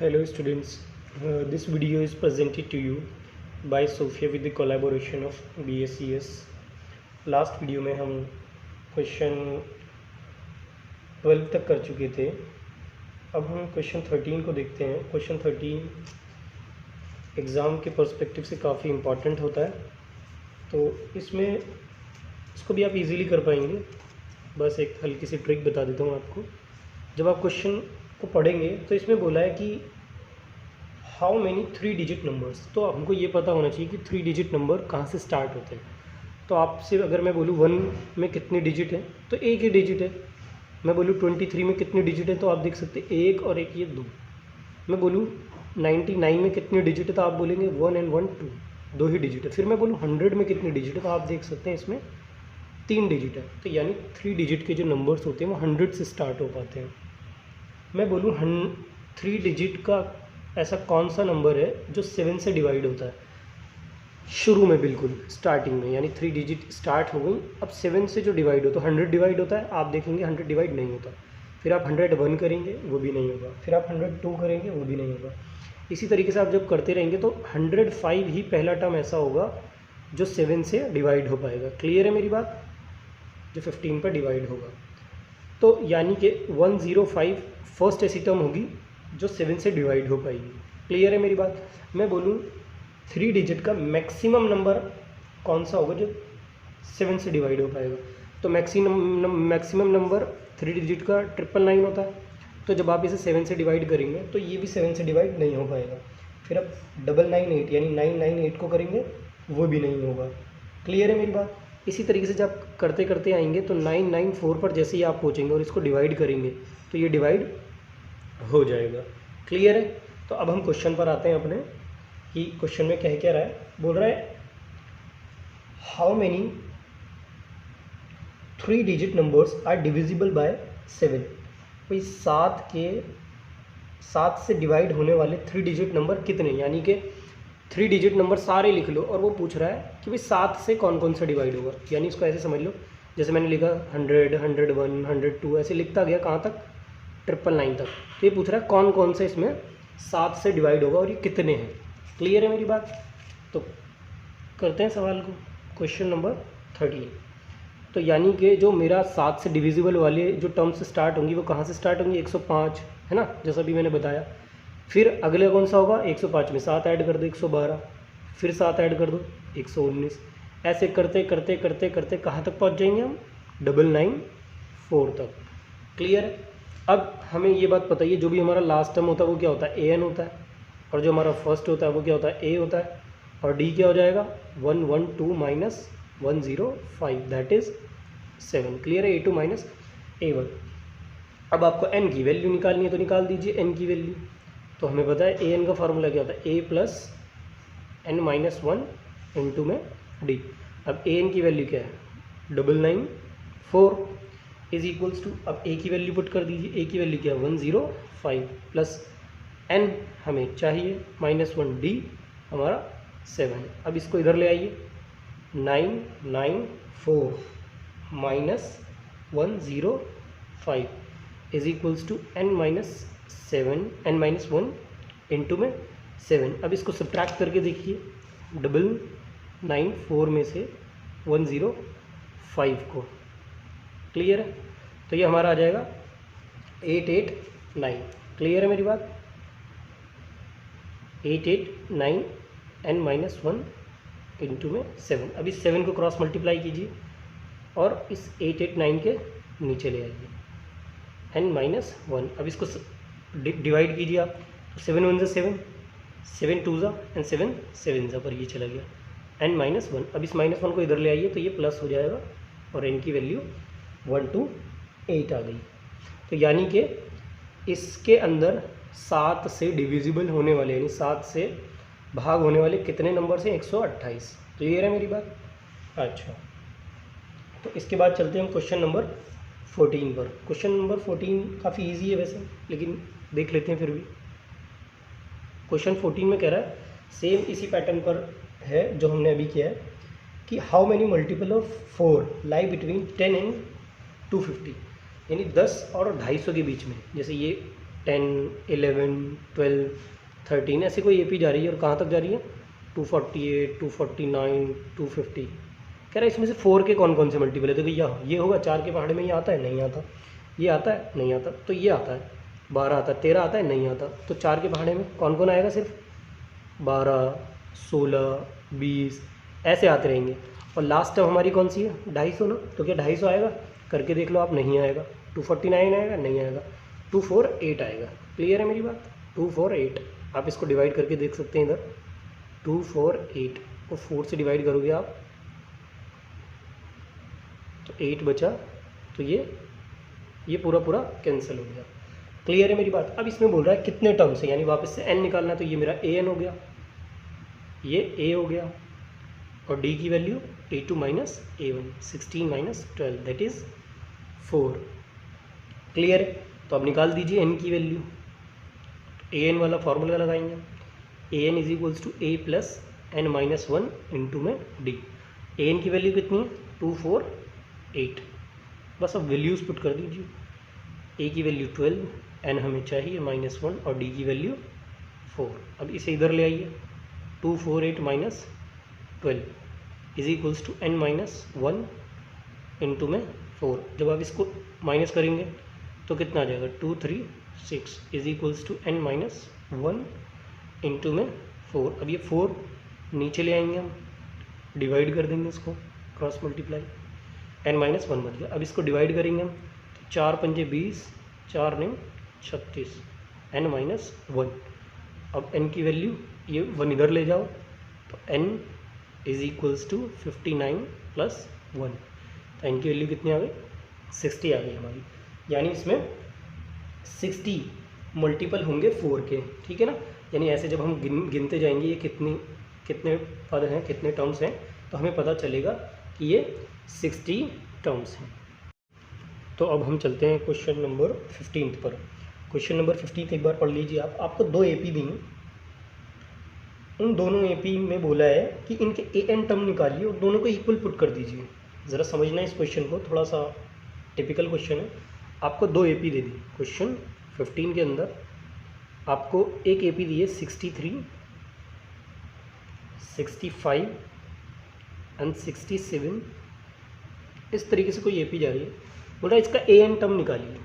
Hello students, this video is presented to you by Sophia with the collaboration of BSCS. Last video में हम question 12 तक कर चुके थे। अब हम क्वेश्चन 13 को देखते हैं। क्वेश्चन 13 एग्ज़ाम के पर्सपेक्टिव से काफ़ी इम्पॉर्टेंट होता है, तो इसमें इसको भी आप इजीली कर पाएंगे। बस एक हल्की सी ट्रिक बता देता हूँ आपको। जब आप क्वेश्चन को पढ़ेंगे तो इसमें बोला है कि हाउ मैनी 3 डिजिट नंबर्स, तो हमको ये पता होना चाहिए कि 3 डिजिट नंबर कहाँ से स्टार्ट होते हैं। तो आपसे अगर मैं बोलूँ 1 में कितने डिजिट हैं तो एक ही डिजिट है। मैं बोलूँ 23 में कितने डिजिट है तो आप देख सकते हैं एक और एक, ये दो। मैं बोलूँ 99 में कितने डिजिट है तो आप बोलेंगे 1 and 1 2, दो ही डिजिट है। फिर मैं बोलूँ 100 में कितने डिजिट है तो आप देख सकते हैं इसमें 3 डिजिट है। तो यानी 3 डिजिट के जो नंबर्स होते हैं वो 100 से स्टार्ट हो पाते हैं। मैं बोलूँ 3 डिजिट का ऐसा कौन सा नंबर है जो 7 से डिवाइड होता है शुरू में, बिल्कुल स्टार्टिंग में, यानी 3 डिजिट स्टार्ट हो गई, अब 7 से जो डिवाइड हो तो 100 डिवाइड होता है। आप देखेंगे 100 डिवाइड नहीं होता। फिर आप 101 करेंगे वो भी नहीं होगा, फिर आप 102 करेंगे वो भी नहीं होगा। इसी तरीके से आप जब करते रहेंगे तो 105 ही पहला टर्म ऐसा होगा जो 7 से डिवाइड हो पाएगा। क्लियर है मेरी बात? जो 15 पर डिवाइड होगा, तो यानी कि 105 फर्स्ट ऐसी टर्म होगी जो 7 से डिवाइड हो पाएगी। क्लियर है मेरी बात? मैं बोलूँ 3 डिजिट का मैक्सिमम नंबर कौन सा होगा जो 7 से डिवाइड हो पाएगा, तो मैक्सिमम नंबर 3 डिजिट का 999 होता है। तो जब आप इसे 7 से डिवाइड करेंगे तो ये भी 7 से डिवाइड नहीं हो पाएगा। फिर आप 998 यानी 998 को करेंगे वो भी नहीं होगा। क्लियर है मेरी बात? इसी तरीके से जब करते करते आएंगे तो 994 पर जैसे ही आप पहुँचेंगे और इसको डिवाइड करेंगे तो ये डिवाइड हो जाएगा। क्लियर है? तो अब हम क्वेश्चन पर आते हैं अपने, कि क्वेश्चन में कह क्या रहा है। बोल रहा है how many 3 digit numbers are divisible by 7। भाई 7 से डिवाइड होने वाले 3 डिजिट नंबर कितने, यानी कि 3 डिजिट नंबर सारे लिख लो। और वो पूछ रहा है कि भाई 7 से कौन कौन सा डिवाइड होगा। यानी इसको ऐसे समझ लो, जैसे मैंने लिखा 100, 101, 102, ऐसे लिखता गया कहाँ तक, 999 तक। तो ये पूछ रहा है कौन कौन से इसमें 7 से डिवाइड होगा और ये कितने हैं। क्लियर है मेरी बात? तो करते हैं सवाल को। Question number 13। तो यानी कि जो मेरा 7 से डिविजिबल वाले जो टर्म्स स्टार्ट होंगी वो कहाँ से स्टार्ट होंगी, 105 है ना, जैसा भी मैंने बताया। फिर अगले कौन सा होगा, 105 में 7 ऐड कर दो 112, फिर 7 ऐड कर दो 119। ऐसे करते करते करते करते कहाँ तक पहुँच जाएंगे हम, 994 तक। क्लियर है? अब हमें ये बात पता है, जो भी हमारा लास्ट टर्म होता है वो क्या होता है, an होता है, और जो हमारा फर्स्ट होता है वो क्या होता है, a होता है, और d क्या हो जाएगा 112 माइनस 105 दैट इज़ 7। क्लियर है? a2 minus a1। अब आपको n की वैल्यू निकालनी है तो निकाल दीजिए n की वैल्यू। तो हमें पता है an का फार्मूला क्या होता है, a plus n minus 1 into में d। अब an की वैल्यू क्या है, 994 इज इक्वल्स टू, अब a की वैल्यू पुट कर दीजिए। a की वैल्यू क्या है 105 प्लस n हमें चाहिए माइनस 1 d हमारा 7। अब इसको इधर ले आइए, 994 minus 105 is equals to n minus 1 into में 7। अब इसको सब्ट्रैक्ट करके देखिए, 994 में से 105 को। क्लियर है? तो ये हमारा आ जाएगा 889। क्लियर है मेरी बात? 889 n माइनस 1 इंटू में 7। अब इस 7 को क्रॉस मल्टीप्लाई कीजिए और इस 889 के नीचे ले आइए, n माइनस 1। अब इसको डिवाइड कीजिए आप, 7 1 7, 7 2 एंड 7 7 पर ये चला गया n माइनस 1। अब इस माइनस 1 को इधर ले आइए तो ये प्लस हो जाएगा और n की वैल्यू 128 आ गई। तो यानी कि इसके अंदर 7 से डिविजिबल होने वाले, यानी 7 से भाग होने वाले कितने नंबर से, 128। क्लियर है मेरी बात? अच्छा, तो इसके बाद चलते हैं हम क्वेश्चन नंबर 14 पर। क्वेश्चन नंबर 14 काफ़ी इजी है वैसे, लेकिन देख लेते हैं फिर भी। क्वेश्चन 14 में कह रहा है, सेम इसी पैटर्न पर है जो हमने अभी किया है, कि how many multiple of 4 lie between 10 and 250, यानी 10 और 250 के बीच में। जैसे ये 10, 11, 12, 13 ऐसे कोई AP जा रही है और कहाँ तक जा रही है 248, 249, 250। कह रहा है इसमें से 4 के कौन कौन से मल्टीपल है। तो भैया ये होगा 4 के पहाड़े में, ये आता है नहीं आता, ये आता है नहीं आता, तो ये आता है 12 आता है, 13 आता है नहीं आता, तो 4 के पहाड़े में कौन कौन आएगा, सिर्फ 12, 16, 20 ऐसे आते रहेंगे। और लास्ट टर्म हमारी कौन सी है 250 ना, तो क्या 250 आएगा, करके देख लो आप, नहीं आएगा। 249 आएगा, नहीं आएगा। 248 आएगा। क्लियर है मेरी बात, 248 आप इसको डिवाइड करके देख सकते हैं इधर, 248 को 4 से डिवाइड करोगे आप तो 8 बचा, तो ये पूरा पूरा कैंसिल हो गया। क्लियर है मेरी बात। अब इसमें बोल रहा है कितने टर्म्स है, यानी वापस से n निकालना है, तो ये मेरा an हो गया, ये a हो गया, और d की value a2 minus a1, 16 minus 12 that is 4। Clear है। तो अब निकाल दीजिए n की वैल्यू, an वाला फॉर्मूला लगाएंगे, an is equals to a plus n minus 1 into में d। an की वैल्यू कितनी है 248, बस अब वैल्यूज़ पुट कर दीजिए, a की वैल्यू 12, n हमें चाहिए -1 और d की वैल्यू 4। अब इसे इधर ले आइए, 248 minus 12 is equals to n minus 1 into में 4। जब आप इसको माइनस करेंगे तो कितना आ जाएगा 236 is equals to n minus 1 into में 4। अब ये 4 नीचे ले आएंगे हम, डिवाइड कर देंगे इसको, क्रॉस मल्टीप्लाई, n माइनस 1 बच गया। अब इसको डिवाइड करेंगे हम, तो 4 पंजे 20, 4 9 36, n माइनस 1। अब n की वैल्यू ये 1 इधर ले जाओ, तो n is equals to 59 plus 1, तो n की वैल्यू कितनी आ गई 60 आ गई हमारी। यानी इसमें 60 मल्टीपल होंगे 4 के, ठीक है ना। यानी ऐसे जब हम गिनते जाएंगे ये कितने पद हैं, कितने टर्म्स हैं, तो हमें पता चलेगा कि ये 60 टर्म्स हैं। तो अब हम चलते हैं क्वेश्चन नंबर 15 पर। क्वेश्चन नंबर 15 एक बार पढ़ लीजिए आप। आपको 2 AP दी, उन दोनों AP में बोला है कि इनके an टर्म निकालिए और दोनों को इक्वल पुट कर दीजिए। ज़रा समझना इस क्वेश्चन को, थोड़ा सा टिपिकल क्वेश्चन है। आपको 2 AP दे दी, क्वेश्चन 15 के अंदर आपको एक AP दी है 63, 65 एंड 67, इस तरीके से कोई AP जा रही है। बोल रहा है इसका an टर्म निकालिए,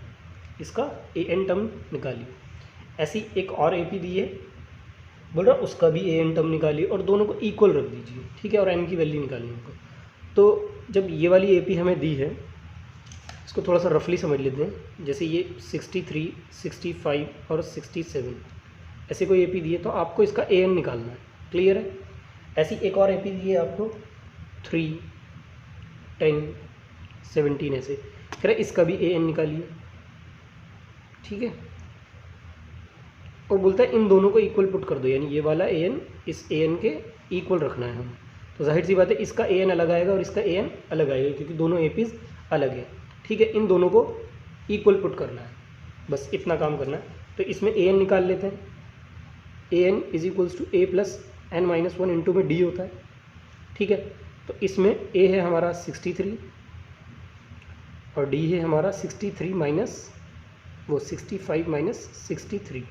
इसका an टर्म निकालिए। ऐसी एक और AP दी है, बोल रहा उसका भी an टर्म निकालिए और दोनों को इक्वल रख दीजिए, ठीक है, और n की वैल्यू निकालिए उनको। तो जब ये वाली AP हमें दी है, इसको थोड़ा सा रफली समझ लेते हैं। जैसे ये 63, 65 और 67 ऐसे कोई AP दी है, तो आपको इसका an निकालना है। क्लियर है। ऐसी एक और AP दी है आपको 3, 10, 17 ऐसे, कह रहे इसका भी an निकालिए, ठीक है, और बोलता है इन दोनों को इक्वल पुट कर दो, यानी ये वाला an इस an के इक्वल रखना है हमें। तो जाहिर सी बात है इसका an अलग आएगा और इसका an अलग आएगा, क्योंकि दोनों APs अलग है, ठीक है। इन दोनों को इक्वल पुट करना है, बस इतना काम करना है। तो इसमें an निकाल लेते हैं, an is equals to a plus n minus 1 into में d होता है, ठीक है। तो इसमें a है हमारा 63 और d है हमारा 63 माइनस वो 65 माइनस 63,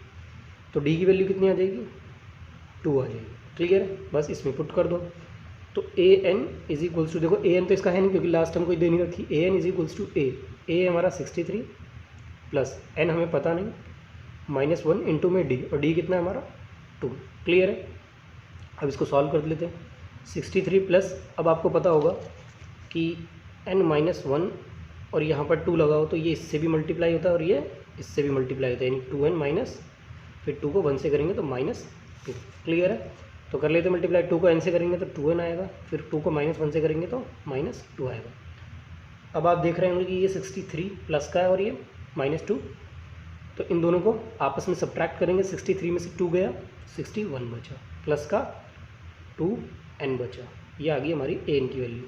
तो d की वैल्यू कितनी आ जाएगी 2 आ जाएगी। क्लियर है, बस इसमें पुट कर दो। तो an इज इक्वल्स टू, देखो an तो इसका है नहीं क्योंकि लास्ट टाइम कोई दे नहीं रखी, an is equals to a हमारा 63 प्लस n हमें पता नहीं -1 इंटू में d, और d कितना है हमारा 2। क्लियर है। अब इसको सॉल्व कर लेते हैं। 63 प्लस, अब आपको पता होगा कि n माइनस 1 और यहाँ पर 2 लगाओ तो ये इससे भी मल्टीप्लाई होता है और ये इससे भी मल्टीप्लाई होता है, यानी 2n माइनस, फिर 2 को 1 से करेंगे तो -2। क्लियर है। तो कर लेते मल्टीप्लाई, 2 को n से करेंगे तो 2n आएगा, फिर 2 को -1 से करेंगे तो -2 आएगा। अब आप देख रहे होंगे कि ये 63 प्लस का है और ये -2, तो इन दोनों को आपस में सब्ट्रैक्ट करेंगे। 63 में से 2 गया, 61 बचा, प्लस का 2n बचा, ये आ गई हमारी an की वैल्यू।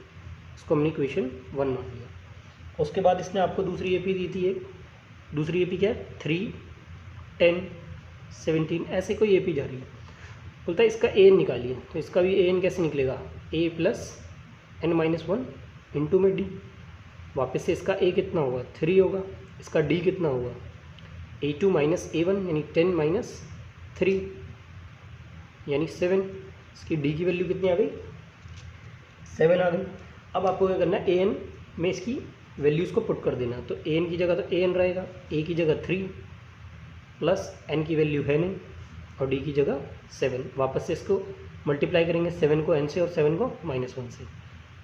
इसको हमने इक्वेशन 1 मान लिया। उसके बाद इसने आपको दूसरी AP दी थी एक, दूसरी AP क्या है 3, 10, 17 ऐसे कोई AP जा रही है। बोलता है इसका an निकालिए, तो इसका भी an कैसे निकलेगा a plus n minus 1 into में d। वापस से इसका a कितना होगा 3 होगा, इसका d कितना होगा A2 माइनस A1 यानी 10 माइनस 3 यानी 7। इसकी डी की वैल्यू कितनी आ गई? 7 आ गई। अब आपको क्या करना है, AN में इसकी वैल्यूज़ को पुट कर देना। तो AN की जगह तो AN रहेगा, A की जगह 3 प्लस N की वैल्यू है नहीं और D की जगह 7। वापस से इसको मल्टीप्लाई करेंगे 7 को N से और 7 को -1 से।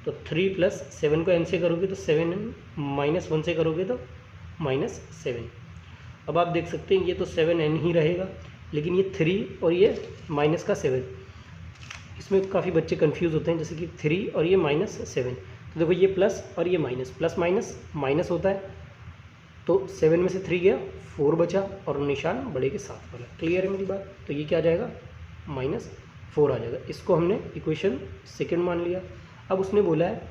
तो 3 प्लस 7 को N से करोगे तो 7 -1 से करोगे तो -7। अब आप देख सकते हैं ये तो 7N ही रहेगा, लेकिन ये 3 और ये माइनस का 7, इसमें काफ़ी बच्चे कंफ्यूज होते हैं, जैसे कि 3 और ये -7। तो देखो ये प्लस और ये माइनस, प्लस माइनस माइनस होता है। तो 7 में से 3 गया, 4 बचा और निशान बड़े के साथ वाला। क्लियर है मेरी बात? तो ये क्या आ जाएगा? -4 आ जाएगा। इसको हमने इक्वेशन सेकंड मान लिया। अब उसने बोला है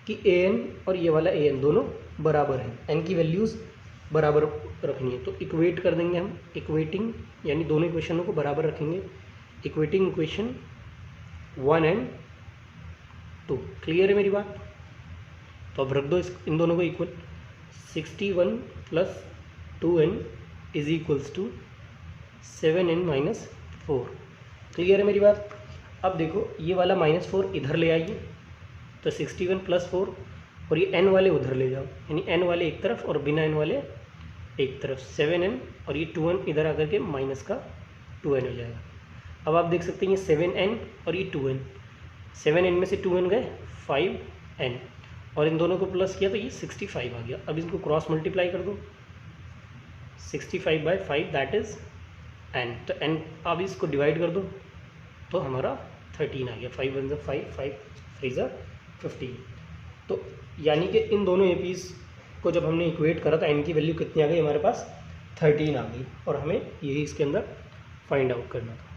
कि AN और ये वाला AN दोनों बराबर हैं, N की वैल्यूज़ बराबर रखनी है। तो इक्वेट कर देंगे हम, इक्वेटिंग यानी दोनों इक्वेशनों को बराबर रखेंगे। Equating equation 1 and 2। क्लियर है मेरी बात? तो अब रख दो इन दोनों को equal. 61 plus 2N is equals to 7N minus 4। Clear है मेरी बात? अब देखो ये वाला -4 इधर ले आइए, तो 61 प्लस 4 और ये N वाले उधर ले जाओ, यानी N वाले एक तरफ और बिना N वाले एक तरफ। 7N और ये 2N इधर आकर के माइनस का 2N हो जाएगा। अब आप देख सकते हैं ये 7N और ये 2N, 7N में से 2N गए 5N और इन दोनों को प्लस किया तो ये 65 आ गया। अब इसको क्रॉस मल्टीप्लाई कर दो, 65/5 दैट इज़ N। तो N अब इसको डिवाइड कर दो तो हमारा 13 आ गया। 5 1 5, 5 3 15। तो यानी कि इन दोनों APs को जब हमने इक्वेट करा तो N की वैल्यू कितनी आ गई हमारे पास? 13 आ गई और हमें यही इसके अंदर फाइंड आउट करना था।